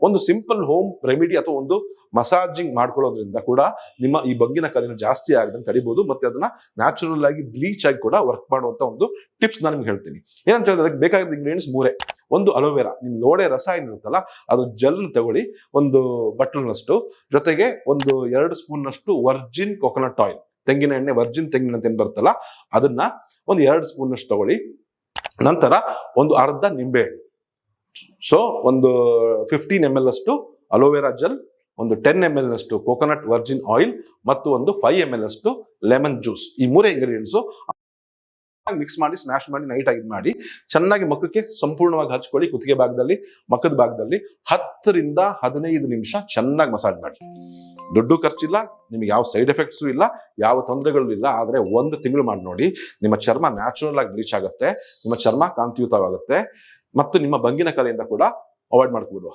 ಒಂದು simple home remedy ಅಥವಾ ಒಂದು ಮಸಾಜಿಂಗ್ ಮಾಡ್ಕೊಳ್ಳೋದ್ರಿಂದ ಕೂಡ ನಿಮ್ಮ ಈ ಬಂಗಿನ ಕಾಲಿನ ಜಾಸ್ತಿ ಆಗದಂತೆ ತಡಿಬಹುದು. ಮತ್ತೆ ಅದನ್ನ ನ್ಯಾಚುರಲ್ ಆಗಿ ಬ್ಲೀಚ್ ಆಗಿ ಕೂಡ ವರ್ಕ್ ಮಾಡುವಂತ ಒಂದು ಟಿಪ್ಸ್ ನಾನು ನಿಮ್ಗೆ ಹೇಳ್ತೀನಿ. ಏನಂತ ಹೇಳಿದ್ರೆ ಅದಕ್ಕೆ ಬೇಕಾಗಿರೋ ಇಂಗ್ರೀಡಿಯೆಂಟ್ಸ್ 3. ಒಂದು ಅಲೋವೆರಾ, ನಿಮ್ ಲೋಳೆ ರಸ ಏನಿರುತ್ತಲ್ಲ ಅದು ಜೆಲ್ ತಗೊಳ್ಳಿ, ಒಂದು ಬಟ್ಲನಷ್ಟು, ಜೊತೆಗೆ ಒಂದು 2 ಸ್ಪೂನ್ನಷ್ಟು ವರ್ಜಿನ್ ಕೊಕೊನಟ್ ಆಯಿಲ್, ತೆಂಗಿನ ಎಣ್ಣೆ, ವರ್ಜಿನ್ ತೆಂಗಿನ ಎಣ್ಣೆ ಬರುತ್ತಲ್ಲ ಅದನ್ನ ಒಂದು 2 ಸ್ಪೂನ್ನಷ್ಟು ತಗೊಳ್ಳಿ. ನಂತರ ಒಂದು ಅರ್ಧ ನಿಂಬೆ ಹಣ್ಣು, ಸೊ ಒಂದು 15 ml ಅಷ್ಟು ಅಲೋವೆರಾ ಜೆಲ್, ಒಂದು 10 ml ಅಷ್ಟು ಕೋಕೋನಟ್ ವರ್ಜಿನ್ ಆಯಿಲ್ ಮತ್ತು ಒಂದು 5 ml ಅಷ್ಟು ಲೆಮನ್ ಜ್ಯೂಸ್. ಈ 3 ಇಂಗ್ರೀಡಿಯೆಂಟ್ಸ್ ಮಿಕ್ಸ್ ಮಾಡಿ ಸ್ಮ್ಯಾಶ್ ಮಾಡಿ ನೈಟ್ ಆಗಿ ಮಾಡಿ ಚೆನ್ನಾಗಿ ಮುಖಕ್ಕೆ ಸಂಪೂರ್ಣವಾಗಿ ಹಚ್ಕೊಳ್ಳಿ. ಕುತ್ತಿಗೆ ಭಾಗದಲ್ಲಿ, ಮಖದ ಭಾಗದಲ್ಲಿ 10 ರಿಂದ 15 ನಿಮಿಷ ಚೆನ್ನಾಗಿ ಮಸಾಜ್ ಮಾಡಿ. ದುಡ್ಡು ಖರ್ಚಿಲ್ಲ, ನಿಮಗೆ ಯಾವ ಸೈಡ್ ಎಫೆಕ್ಟ್ಸು ಇಲ್ಲ, ಯಾವ ತೊಂದರೆಗಳು ಇಲ್ಲ. ಆದ್ರೆ 1 ತಿಂಗಳು ಮಾಡಿ ನೋಡಿ, ನಿಮ್ಮ ಚರ್ಮ ನ್ಯಾಚುರಲ್ ಆಗಿ ಬ್ಲೀಚ್ ಆಗುತ್ತೆ, ನಿಮ್ಮ ಚರ್ಮ ಕಾಂತಿಯುತವಾಗುತ್ತೆ ಮತ್ತು ನಿಮ್ಮ ಬಂಗಿನ ಕಲೆಯಿಂದ ಕೂಡ ಅವಾಯ್ಡ್ ಮಾಡ್ಕೋಬಹುದು.